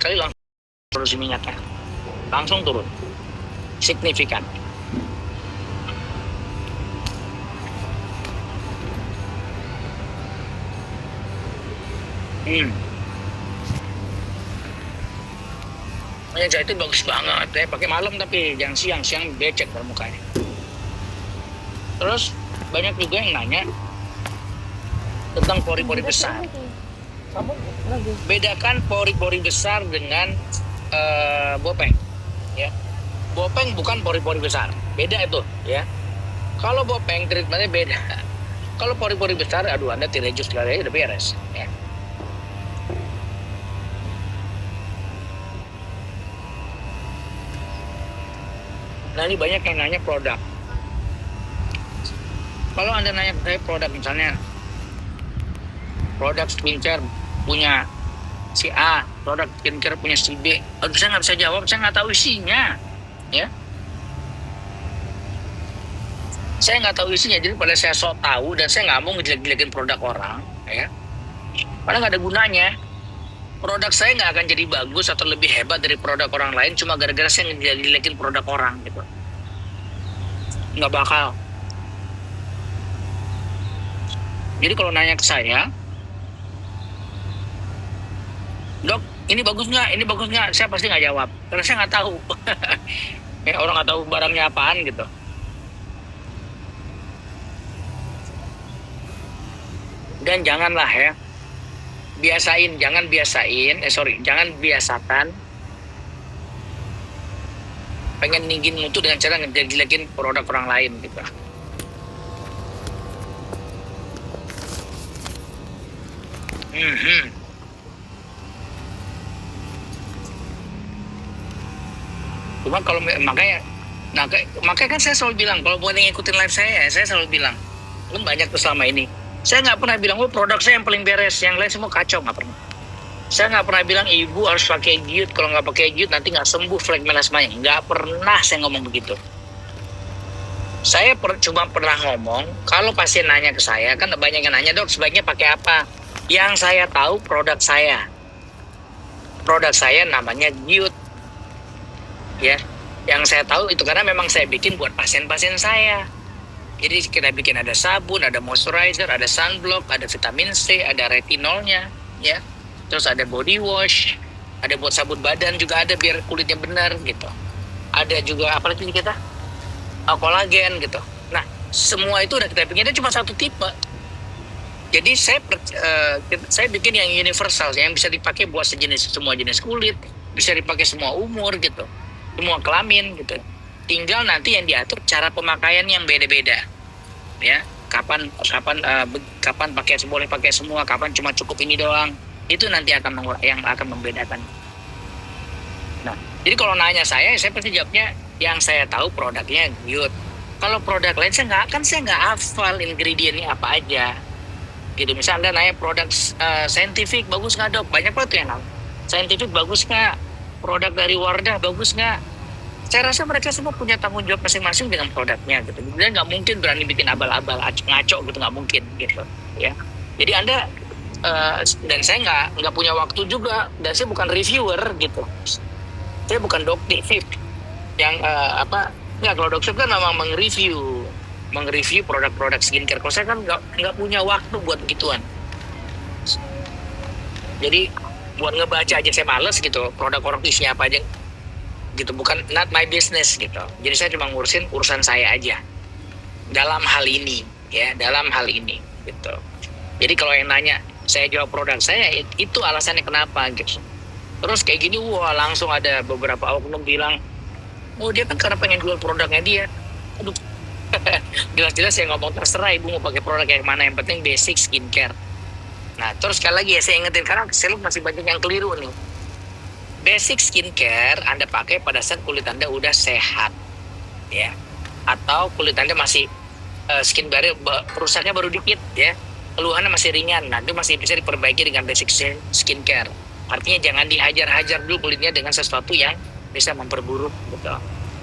sekali langsung produksi minyaknya. Langsung turun. Signifikan. Minyak zaitun bagus banget ya, pakai malam tapi jangan siang becek mukanya. Terus banyak juga yang nanya tentang pori-pori besar. Bedakan pori-pori besar dengan bopeng, ya. Bopeng bukan pori-pori besar, beda itu, ya. Kalau bopeng treatmentnya beda. Kalau pori-pori besar, aduh Anda Tirejus sekali udah beres, ya. Nah ini banyak yang nanya produk. Kalau Anda nanya ke saya produk, misalnya produk skincare punya si A, produk skincare punya si B, saya nggak bisa jawab, saya nggak tahu isinya, ya. Saya nggak tahu isinya, jadi pada saya sok tahu dan saya nggak mau ngejelek-jelekin produk orang, ya. Karena nggak ada gunanya. Produk saya nggak akan jadi bagus atau lebih hebat dari produk orang lain cuma gara-gara saya ngejelekin produk orang, gitu. Nggak bakal. Jadi kalau nanya ke saya, dok, ini bagus nggak? Ini bagus nggak? Saya pasti nggak jawab, karena saya nggak tahu. Ya, orang nggak tahu barangnya apaan, gitu. Dan janganlah ya, jangan biasakan pengen ninggin mutu dengan cara ngejelekin produk orang lain, gitu. Cuma kalau makanya kan saya selalu bilang, kalau buat yang ngikutin live saya selalu bilang, kan banyak tuh selama ini, saya nggak pernah bilang, oh produk saya yang paling beres, yang lain semua kacau, nggak pernah. Saya nggak pernah bilang ibu harus pakai giut, kalau nggak pakai giut nanti nggak sembuh flek melasmanya. Nggak pernah saya ngomong begitu. Saya cuma pernah ngomong, kalau pasien nanya ke saya, kan banyak yang nanya, dok sebaiknya pakai apa? Yang saya tahu produk saya namanya giut, ya. Yang saya tahu itu karena memang saya bikin buat pasien-pasien saya. Jadi kita bikin ada sabun, ada moisturizer, ada sunblock, ada vitamin C, ada retinolnya, ya. Terus ada body wash, ada buat sabun badan juga ada biar kulitnya benar, gitu. Ada juga apalagi kita kolagen, gitu. Nah semua itu udah kita bikin, itu cuma satu tipe. Jadi saya bikin yang universal, yang bisa dipakai buat semua jenis kulit, bisa dipakai semua umur, gitu, semua kelamin, gitu. Tinggal nanti yang diatur cara pemakaian yang beda-beda, ya. Kapan boleh pakai semua, kapan cuma cukup ini doang, itu nanti yang akan membedakan. Nah, jadi kalau nanya saya pasti jawabnya yang saya tahu produknya giut. Kalau produk lain saya nggak hafal ingredientnya apa aja, gitu. Misalnya Anda nanya produk saintifik bagus nggak, dok? Banyak banget tuh yang nanya. Saintifik bagus nggak? Produk dari Wardah bagus nggak? Saya rasa mereka semua punya tanggung jawab masing-masing dengan produknya, gitu. Dan nggak mungkin berani bikin abal-abal, ngaco gitu, nggak mungkin, gitu, ya. Jadi Anda dan saya nggak punya waktu juga, dan saya bukan reviewer, gitu. Saya bukan dokter yang kalau dokter kan memang mengreview produk-produk skincare. Kalau saya kan nggak punya waktu buat begituan. Jadi buat ngebaca aja saya males, gitu. Produk orang isinya apa aja, gitu, bukan not my business, gitu. Jadi saya cuma ngurusin urusan saya aja dalam hal ini, ya, gitu. Jadi kalau yang nanya saya jawab produk saya, itu alasannya kenapa, gitu. Terus kayak gini, langsung ada beberapa oknum bilang, oh dia kan karena pengen jual produknya dia. Aduh, jelas-jelas saya ngomong terserah ibu mau pakai produk yang mana, yang penting basic skincare. Nah terus sekali lagi ya saya ingetin, karena masih banyak yang keliru nih. Basic skincare Anda pakai pada saat kulit Anda udah sehat, ya, atau kulit Anda masih skin barrier rusaknya baru dikit, ya, keluhannya masih ringan. Nah itu masih bisa diperbaiki dengan basic skincare. Artinya jangan dihajar-hajar dulu kulitnya dengan sesuatu yang bisa memperburuk, gitu,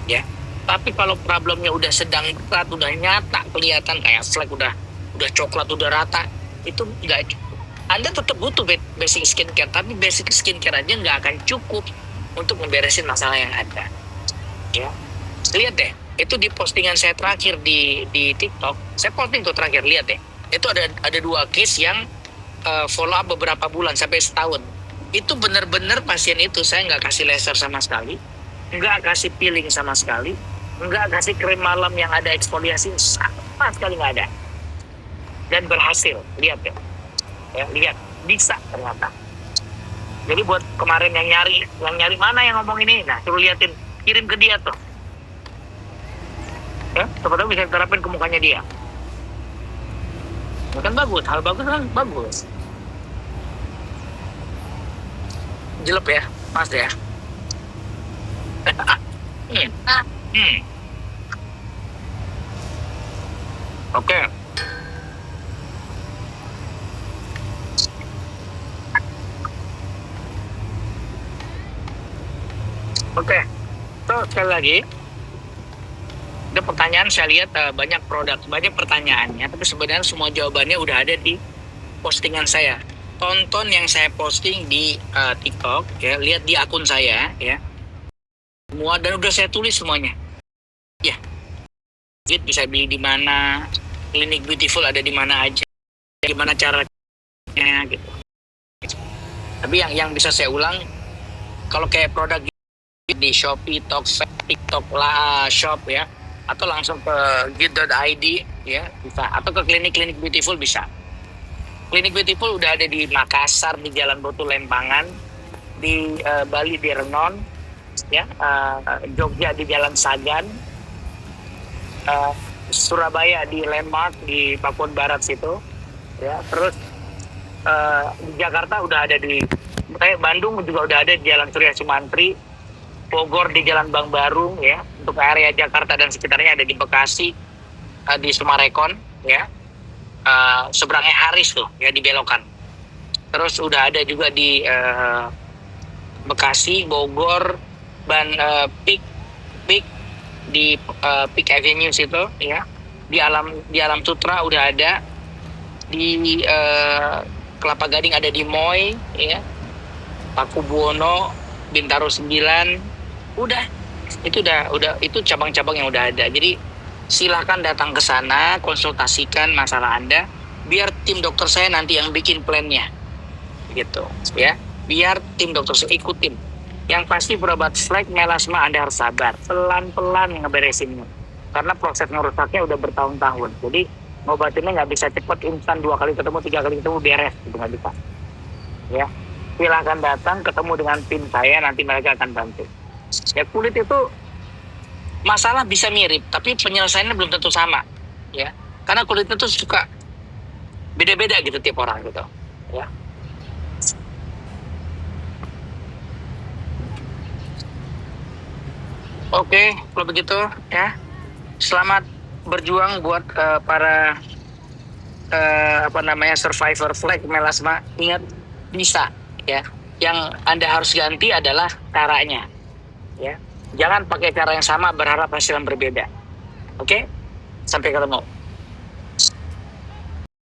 ya. Tapi kalau problemnya udah sedang berat, udah nyata kelihatan kayak flek udah coklat, udah rata, itu enggak, Anda tetap butuh basic skincare, tapi basic skincare aja nggak akan cukup untuk memberesin masalah yang ada. Ya, lihat deh, itu di postingan saya terakhir di TikTok, saya posting tuh terakhir, lihat deh, itu ada 2 case yang follow up beberapa bulan sampai setahun. Itu benar-benar pasien itu saya nggak kasih laser sama sekali, nggak kasih peeling sama sekali, nggak kasih krim malam yang ada eksfoliasi sama sekali nggak ada, dan berhasil. Lihat ya, lihat bisa ternyata. Jadi buat kemarin yang nyari mana yang ngomong ini, nah suruh liatin, kirim ke dia tuh. Ya, siapa tahu bisa terapin ke mukanya dia. Kan bagus, hal bagus kan bagus. Jelek ya, mas ya. Oke. Oke. So, sekali lagi, ada pertanyaan, saya lihat banyak pertanyaannya, tapi sebenarnya semua jawabannya udah ada di postingan saya. Tonton yang saya posting di TikTok, ya, lihat di akun saya, ya. Semua, dan udah saya tulis semuanya. Ya. Bisa beli di mana, Klinik Beautiful ada di mana aja, gimana caranya gitu. Tapi yang bisa saya ulang, kalau kayak produk di Shopee, Tokped, TikTok lah, shop ya, atau langsung ke git.id ya bisa, atau ke klinik Beautiful bisa. Klinik Beautiful udah ada di Makassar di Jalan Botu Lempangan, di Bali di Renon, ya, Jogja di Jalan Sagan, Surabaya di Landmark di Pakuan Barat situ, ya. Terus di Jakarta udah ada di Bandung juga udah ada di Jalan Surya Sumantri, Bogor di Jalan Bang Baru ya, untuk area Jakarta dan sekitarnya ada di Bekasi, di Sumarekon ya, seberangnya Haris tuh ya, di belokan. Terus udah ada juga di Bekasi, Bogor, Pik di Pik Avenue situ ya, di Alam Sutra udah ada, di Kelapa Gading ada di Moy ya, Paku Buwono, Bintaro 9, udah itu cabang-cabang yang udah ada. Jadi silahkan datang ke sana, konsultasikan masalah Anda, biar tim dokter saya nanti yang bikin plannya gitu ya, biar tim dokter saya ikutin. Yang pasti berobat flek melasma Anda harus sabar, pelan-pelan ngeberesinnya, karena proses ngerusaknya udah bertahun-tahun. Jadi ngobatinnya nggak bisa cepat instan, 2 kali ketemu, 3 kali ketemu beres gitu, nggak bisa ya. Silahkan datang, ketemu dengan tim saya, nanti mereka akan bantu ya. Kulit itu masalah bisa mirip, tapi penyelesaiannya belum tentu sama ya, karena kulit itu suka beda-beda gitu tiap orang gitu ya. Oke, kalau begitu ya, selamat berjuang buat para survivor flek melasma. Ingat, bisa ya. Yang Anda harus ganti adalah caranya ya. Jangan pakai cara yang sama berharap hasil yang berbeda. Oke? Sampai ketemu.